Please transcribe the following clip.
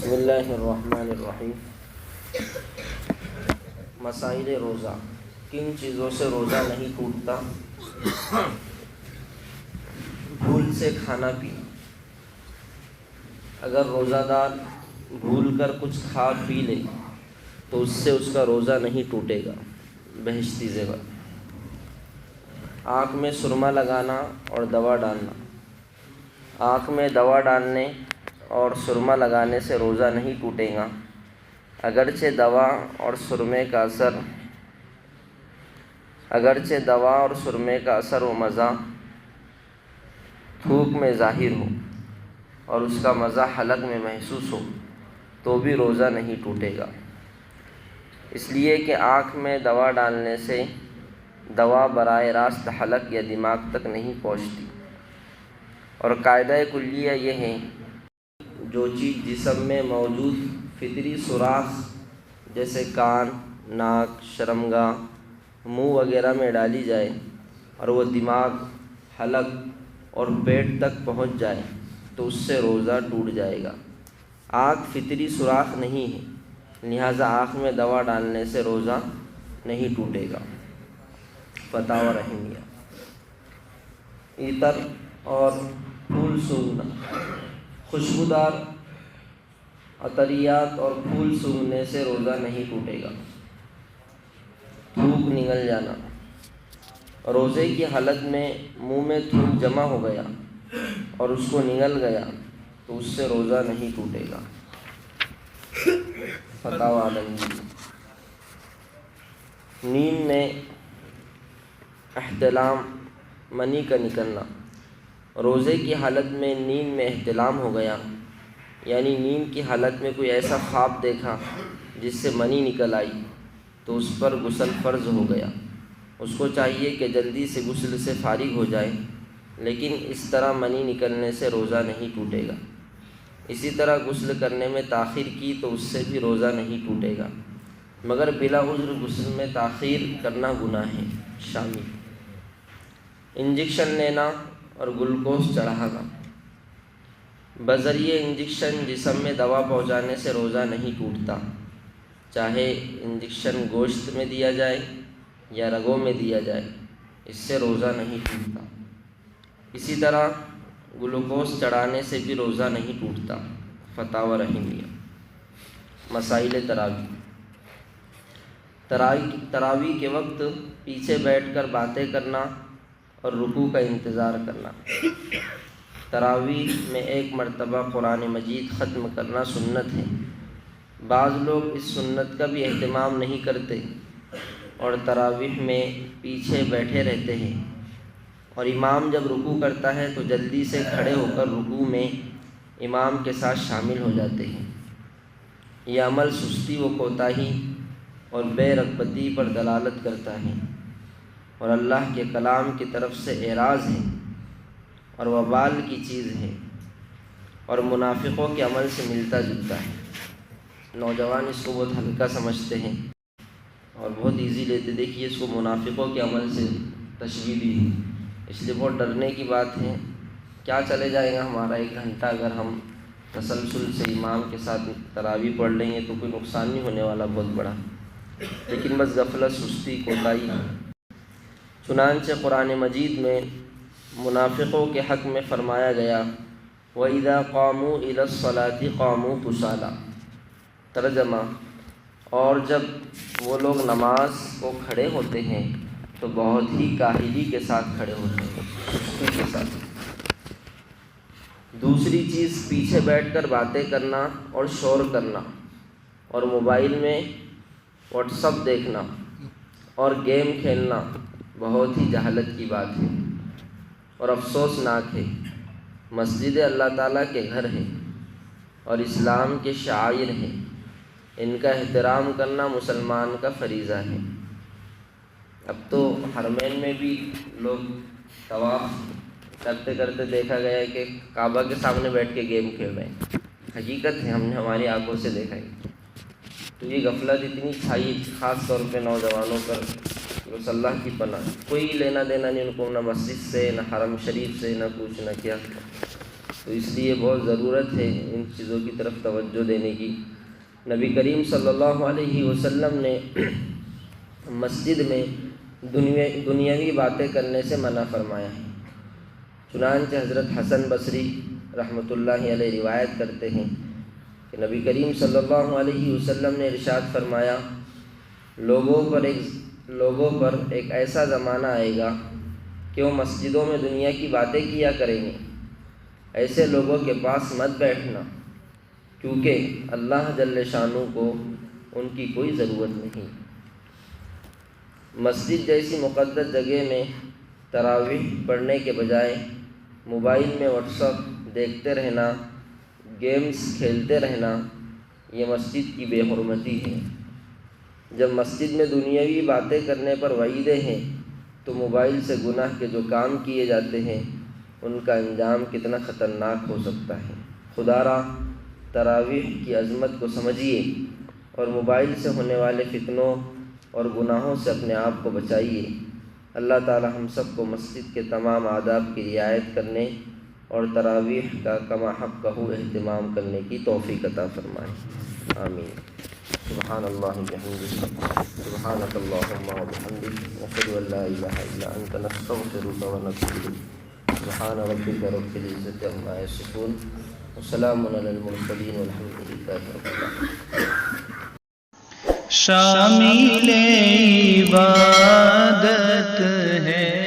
بسم اللہ الرحمن الرحیم۔ مسائل روزہ۔ کن چیزوں سے روزہ نہیں ٹوٹتا؟ بھول سے کھانا پینا۔ اگر روزہ دار بھول کر کچھ کھا پی لے تو اس سے اس کا روزہ نہیں ٹوٹے گا، بہشتی زیور۔ آنکھ میں سرما لگانا اور دوا ڈالنا۔ آنکھ میں دوا ڈالنے اور سرما لگانے سے روزہ نہیں ٹوٹے گا، اگرچہ دوا اور سرمے کا اثر و مزہ تھوک میں ظاہر ہو اور اس کا مزہ حلق میں محسوس ہو تو بھی روزہ نہیں ٹوٹے گا، اس لیے کہ آنکھ میں دوا ڈالنے سے دوا براہ راست حلق یا دماغ تک نہیں پہنچتی۔ اور قاعدہ کلیہ یہ ہے، جو چیز جسم میں موجود فطری سوراخ جیسے کان، ناک، شرمگاہ، منہ وغیرہ میں ڈالی جائے اور وہ دماغ، حلق اور پیٹ تک پہنچ جائے تو اس سے روزہ ٹوٹ جائے گا۔ آنکھ فطری سوراخ نہیں ہے، لہٰذا آنکھ میں دوا ڈالنے سے روزہ نہیں ٹوٹے گا۔ فتاوی رحمیہ۔ عطر اور پھول سونگھنا۔ خوشبودار عطریات اور پھول سونگھنے سے روزہ نہیں ٹوٹے گا۔ تھوک نگل جانا۔ روزے کی حالت میں منہ میں تھوک جمع ہو گیا اور اس کو نگل گیا تو اس سے روزہ نہیں ٹوٹے گا۔ فتاوی عالمگیر۔ نیند میں احتلام، منی کا نکلنا۔ روزے کی حالت میں نیند میں احتلام ہو گیا، یعنی نیند کی حالت میں کوئی ایسا خواب دیکھا جس سے منی نکل آئی تو اس پر غسل فرض ہو گیا۔ اس کو چاہیے کہ جلدی سے غسل سے فارغ ہو جائے، لیکن اس طرح منی نکلنے سے روزہ نہیں ٹوٹے گا۔ اسی طرح غسل کرنے میں تاخیر کی تو اس سے بھی روزہ نہیں ٹوٹے گا، مگر بلا عذر غسل میں تاخیر کرنا گناہ ہے۔ شامل۔ انجیکشن لینا اور گلوکوز چڑھانا۔ بذریعہ انجیکشن جسم میں دوا پہنچانے سے روزہ نہیں ٹوٹتا، چاہے انجیکشن گوشت میں دیا جائے یا رگوں میں دیا جائے، اس سے روزہ نہیں ٹوٹتا۔ اسی طرح گلوکوز چڑھانے سے بھی روزہ نہیں ٹوٹتا۔ فتاوی رحمیہ۔ مسائل تراویح کے وقت پیچھے بیٹھ کر باتیں کرنا اور رکوع کا انتظار کرنا۔ تراویح میں ایک مرتبہ قرآن مجید ختم کرنا سنت ہے۔ بعض لوگ اس سنت کا بھی اہتمام نہیں کرتے اور تراویح میں پیچھے بیٹھے رہتے ہیں، اور امام جب رکوع کرتا ہے تو جلدی سے کھڑے ہو کر رکوع میں امام کے ساتھ شامل ہو جاتے ہیں۔ یہ عمل سستی و کوتاہی اور بے رغبتی پر دلالت کرتا ہے اور اللہ کے کلام کی طرف سے اعراض ہے اور وبال کی چیز ہے اور منافقوں کے عمل سے ملتا جلتا ہے۔ نوجوان اس کو بہت ہلکا سمجھتے ہیں اور بہت ایزی لیتے، دیکھیے اس کو منافقوں کے عمل سے تشبیہ دی ہے، اس لیے بہت ڈرنے کی بات ہے۔ کیا چلے جائے گا ہمارا 1 گھنٹہ اگر ہم تسلسل سے امام کے ساتھ تراویح پڑھ لیں گے تو کوئی نقصان نہیں ہونے والا بہت بڑا، لیکن بس غفلت، سستی، کوتاہی۔ چنانچہ قرآن مجید میں منافقوں کے حق میں فرمایا گیا، وَإِذَا قَامُوا إِلَى الصَّلَاةِ قَامُوا كُسَالَىٰ۔ ترجمہ: اور جب وہ لوگ نماز کو کھڑے ہوتے ہیں تو بہت ہی کاہلی کے ساتھ کھڑے ہوتے ہیں، سستی کے ساتھ۔ دوسری چیز، پیچھے بیٹھ کر باتیں کرنا اور شور کرنا اور موبائل میں واٹس ایپ دیکھنا اور گیم کھیلنا بہت ہی جہالت کی بات ہے اور افسوسناک ہے۔ مسجد اللہ تعالیٰ کے گھر ہے اور اسلام کے شعائر ہیں، ان کا احترام کرنا مسلمان کا فریضہ ہے۔ اب تو حرمین میں بھی لوگ طواف کرتے کرتے دیکھا گیا ہے کہ کعبہ کے سامنے بیٹھ کے گیم کھیل رہے ہیں۔ حقیقت ہے، ہم نے ہماری آنکھوں سے دیکھا ہے۔ تو یہ غفلت اتنی چھائی خاص طور پہ نوجوانوں پر، بس اللہ کی پناہ، کوئی لینا دینا نہیں ان کو، نہ مسجد سے، نہ حرم شریف سے، نہ کچھ، نہ کیا۔ تو اس لیے بہت ضرورت ہے ان چیزوں کی طرف توجہ دینے کی۔ نبی کریم صلی اللہ علیہ وسلم نے مسجد میں دنیاوی باتیں کرنے سے منع فرمایا ہے۔ چنانچہ حضرت حسن بصری رحمۃ اللہ علیہ روایت کرتے ہیں کہ نبی کریم صلی اللہ علیہ وسلم نے ارشاد فرمایا، لوگوں پر ایک ایسا زمانہ آئے گا کہ وہ مسجدوں میں دنیا کی باتیں کیا کریں گے۔ ایسے لوگوں کے پاس مت بیٹھنا، کیونکہ اللہ جل شانہ کو ان کی کوئی ضرورت نہیں۔ مسجد جیسی مقدس جگہ میں تراویح پڑھنے کے بجائے موبائل میں واٹس ایپ دیکھتے رہنا، گیمز کھیلتے رہنا، یہ مسجد کی بے حرمتی ہے۔ جب مسجد میں دنیاوی باتیں کرنے پر وعیدیں ہیں تو موبائل سے گناہ کے جو کام کیے جاتے ہیں ان کا انجام کتنا خطرناک ہو سکتا ہے۔ خدا را تراویح کی عظمت کو سمجھیے اور موبائل سے ہونے والے فتنوں اور گناہوں سے اپنے آپ کو بچائیے۔ اللہ تعالی ہم سب کو مسجد کے تمام آداب کی رعایت کرنے اور تراویح کا کما حق اہتمام کرنے کی توفیق عطا فرمائے، آمین۔ سبحان اللہ وبحمدہ، سبحانک اللہم وبحمدک، نشہد ان لا الہ الا انت، نستغفرک ونتوب الیک۔ سبحان ربک رب العزۃ عما یصفون، وسلام علی المرسلین، والحمد للہ رب العالمین۔ شامل عبادت ہے